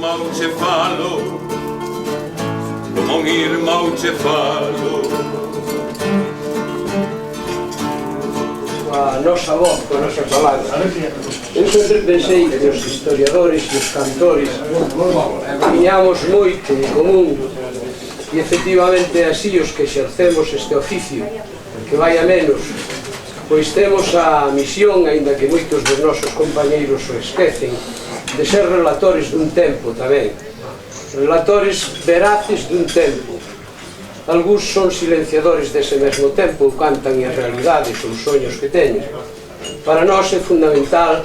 irmão che falo, como un irmão che falo. A nosa voz, a nosa palabra. Eu sempre pensei que os historiadores e os cantores tiñamos moito en común, e efectivamente así os que exercemos este oficio, que vai a menos, pois temos a misión, aínda que moitos dos nosos compañeiros o esquecen, de ser relatores dun tempo tamén, relatores veraces dun tempo. Algúns son silenciadores dese mesmo tempo, cantan as realidades ou os soños que teñen. Para nós é fundamental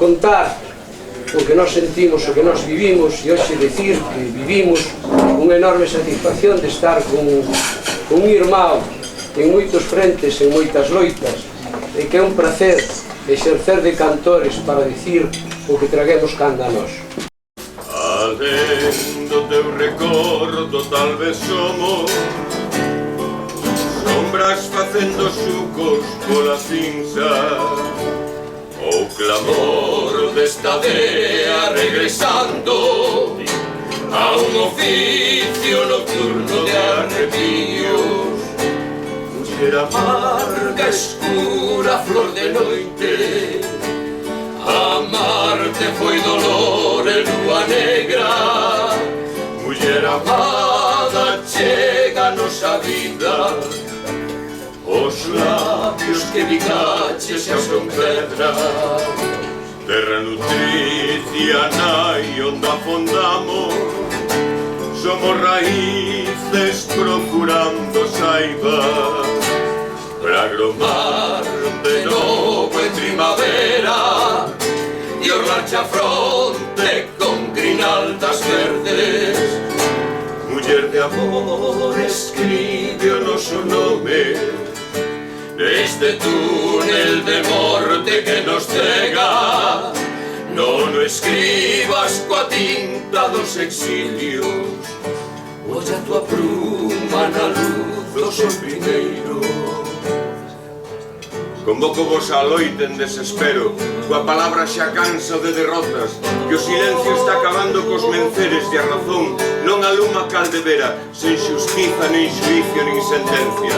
contar o que nós sentimos, o que nós vivimos, e hoxe decir que vivimos unha enorme satisfacción de estar con un irmão en moitos frentes, en moitas loitas, e que é un placer exercer de cantores para dicir o que traguemos canda a nós. Alén do teu recordo tal vez somos sombras facendo sucos pola cinza, o clamor desta dea regresando a un oficio nocturno de arrepios. Muller amarga, escura, flor de noite, amarte foi dolor e lúa negra. Muller amada, chega a nosa vida, os labios que bicaches xa son pedra. Terra nutricia nai onde afondamos, somos raíces procurando saiba, para agromar de novo en primavera e orlarche a fronte con grinaldas verdes. Muller de amor, escribe o noso nome neste túnel de morte que nos cega. Non o escribas coa tinta dos exilios, olla a tua pluma na luz do sol primeiro. Convoco vos a loita en desespero, coa palabra xa cansa de derrotas, que o silencio está acabando cos menceres e a razón non aluma caldevera, sen xustiza, nin xuicio, nin sentencia.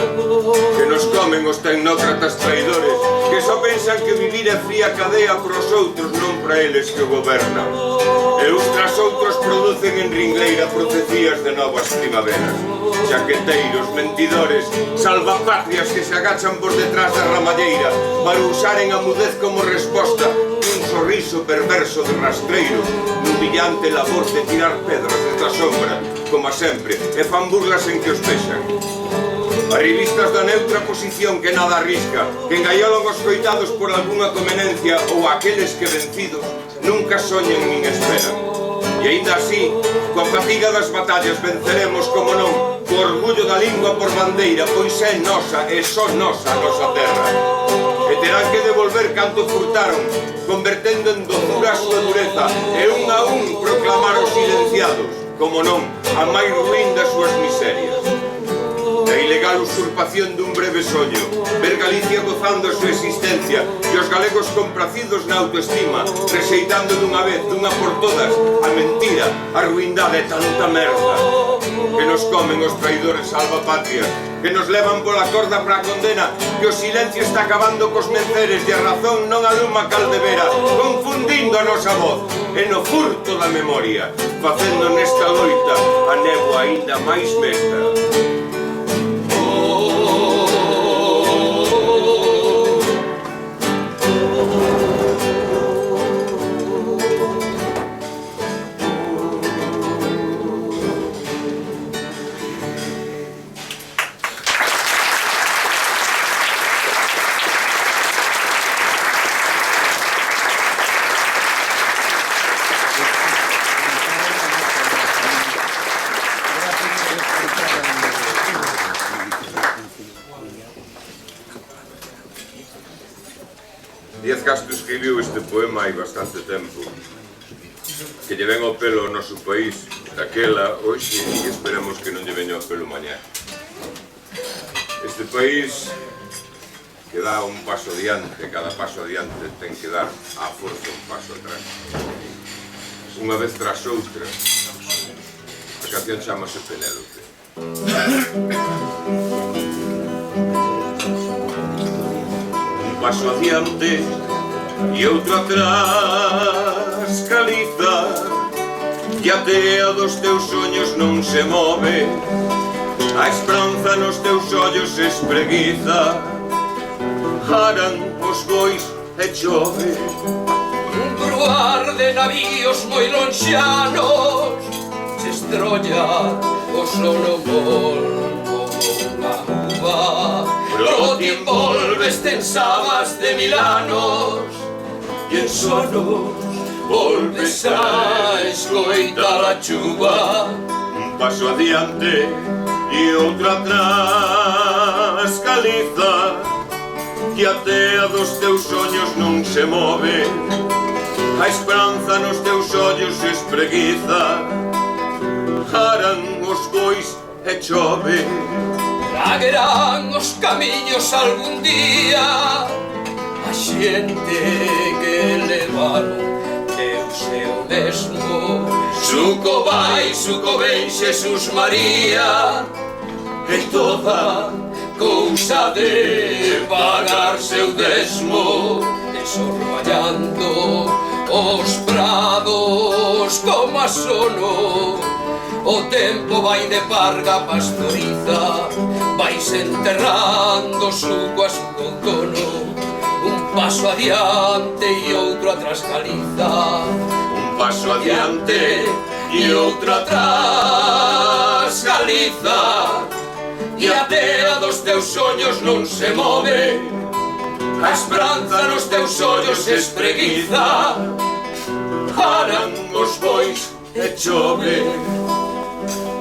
Que nos comen os tecnócratas traidores, que só pensan que vivir é fría cadea pros outros, non para eles que gobernan. E uns tras outros producen en ringleira profecías de novas primaveras. Chaqueteiros, mentidores, salvapatrias que se agachan por detrás da ramalleira para usaren a mudez como resposta un sorriso perverso de rastreiro nun humillante labor de tirar pedras desde a sombra, como a sempre, e fan burlas en que os vexan. As revistas da neutra posición que nada arrisca, que engaiolan os coitados por algunha conveniencia ou aqueles que vencidos nunca soñen nin esperan. E aínda así, coa fatiga das batallas venceremos, como non, co orgullo da lingua por bandeira, pois é nosa e só nosa a nosa terra. E terán que devolver canto furtaron, convertendo en dozura a súa dureza, e un a un proclamar os silenciados, como non, a máis ruín das súas miserias. A ilegal usurpación dun breve soño, ver Galicia gozando a súa existencia e os galegos compracidos na autoestima, rexeitando dunha vez, dunha por todas, a mentira, a ruindade e tanta merda. Que nos comen os traidores salvapatrias, que nos levan pola corda para a condena, que o silencio está acabando cos menceres e a razón non aluma caldevera, confundindo a nosa voz e no furto da memoria, facendo nesta loita a néboa aínda máis mesta. Díaz Castro escribiu este poema hai bastante tempo, que lle ven ao pelo ao noso país daquela, hoxe, e esperamos que non lle veña ao pelo mañá. Este país que dá un paso adiante, cada paso adiante ten que dar á forza un paso atrás. unha vez tras outra. A canción chamase Penélope. Un paso adiante e outro atrás, caliza, e a tea dos teus soños non se move, a esperanza nos teus ollos se espreguiza, jaran os bois e chove. Un bruar de navíos moi lonxanos se estrolla o sono molvo unha uva, broti envolves tensabas de 1000 anos e en sonos volves a escoitar a chuva. Un paso adiante e outro atrás, caliza, que a tea dos teus soños non se move, a esperanza nos teus ollos se espreguiza, jaran os bois e chove. Traguerán os camiños algún día a xente que levaron Deus é o mesmo. Suco vai, suco ven, Xesús María, e toda cousa de pagar seu desmo, desorballando os prados como a sono. O tempo vai de parga pastoriza, vais enterrando suco a suco outono. Un paso adiante e outro atrás, caliza. Un paso adiante e outro atrás, caliza, e a tea dos teus soños non se move, a esperanza nos teus ollos se espreguiza, jaran os bois e chove,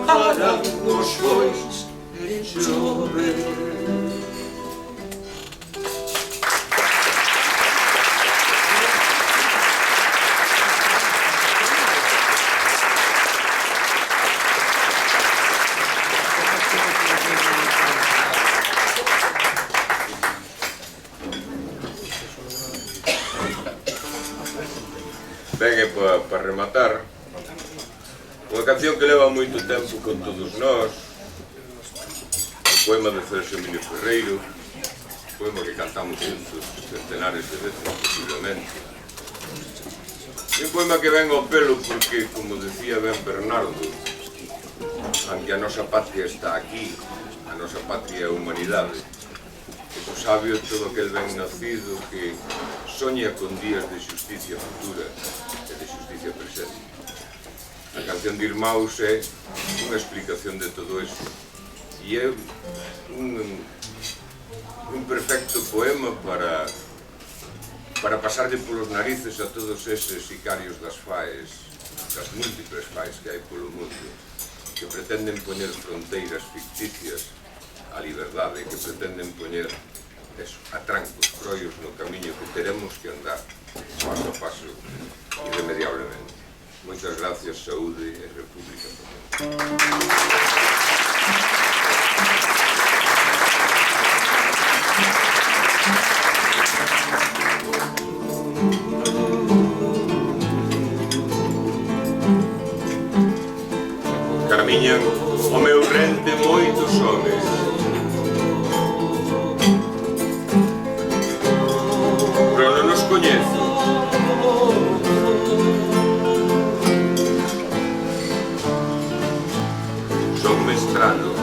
jaran os bois e chove. Ben, e para rematar, unha canción que leva moito tempo con todos nós, o poema de Celso Emilio Ferreiro, un poema que cantamos juntos centenares de veces, posiblemente. E un poema que ven ao pelo porque, como decía ben Bernardo, aunque a nosa patria está aquí, a nosa patria é a humanidade, o sabio é todo aquel ben nacido que soña con días de xusticia futura e de xusticia presente. A canción de Irmãos é unha explicación de todo eso e é un perfecto poema para pasarle polos narices a todos eses sicarios das faes, das múltiples faes que hai polo mundo, que pretenden poñer fronteiras ficticias a liberdade, que pretenden poñer atrancos, croios no camiño que teremos que andar paso a paso, irremediablemente. Moitas gracias, saúde e república. Camiñan ao meu rente moitos homes, pero non nos coñezo. Son mestranos.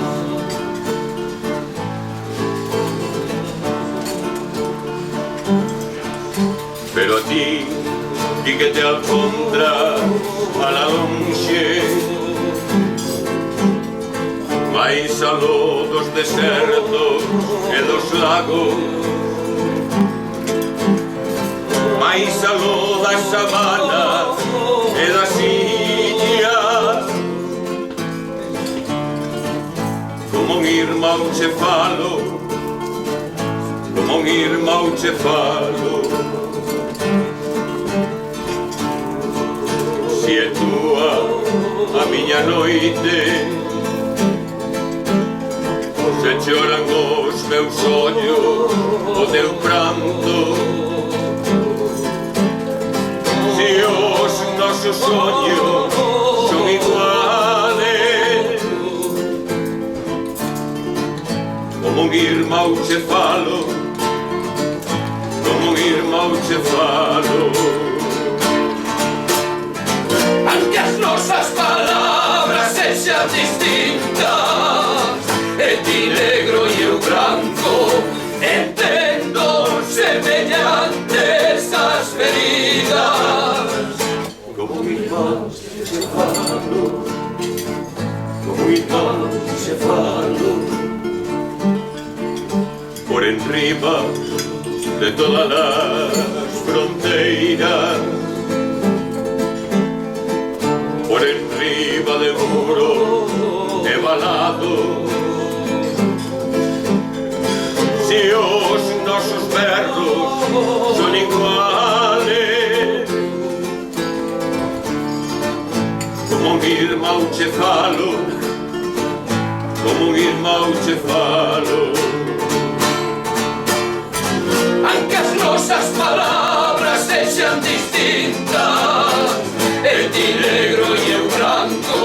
Pero a ti, di que te alfombra a la lonxe, máis aló dos desertos e dos lagos, máis aló das sabanas e das illas, como un irmão che falo, como un irmão che falo. Si é túa a miña noite, se choran os meus ollos, o teu pranto, se os nosos soños son iguales. Como un irmão che falo, como un irmão che falo. Aunque as nosas palabras sexan distintas, e ti negro e eu branco, entendo semellantes as feridas. Como un irmão che falo, como un irmão che falo. Por enriba de todas las fronteiras, por enriba de muro e valado, si os nosos berros son iguales, como un irmão che falo, como un irmão che falo. Aunque as nosas palabras sexan distintas, e ti negro e eu branco,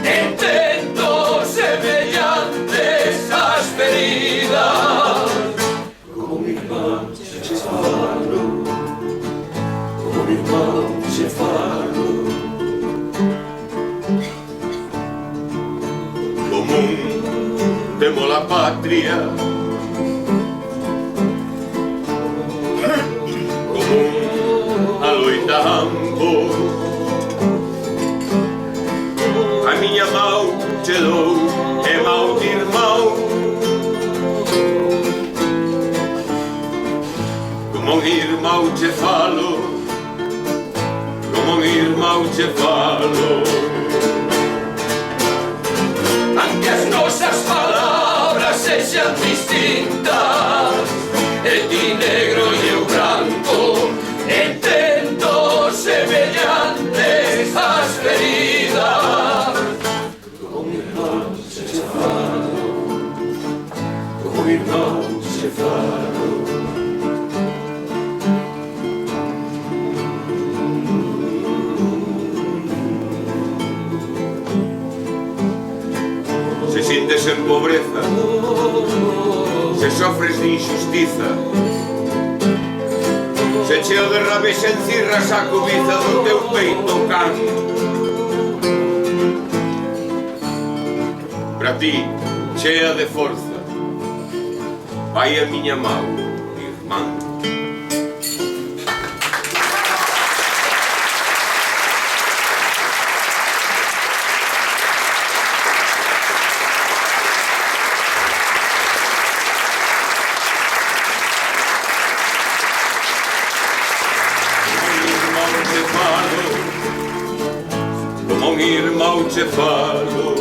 entendo semellantes as feridas. Como un irmão che falo, como un irmão che falo. Común temo la patria, común a loita ambos. A miña mão che dou e mão de irmão. Como un irmão che falo, como un irmão che falo. Aunque as nosas palabras sexan distintas, e ti negro e eu branco, entendo semellantes as feridas. Como un irmão che falo, como un irmão che falo. Se sientes en pobreza, se sofres de injustiza, se cheo de rabes encirras a cubiza do teu peito can. Para ti, chea de forza, vai a miña mão, irmán. Como un irmão che falo,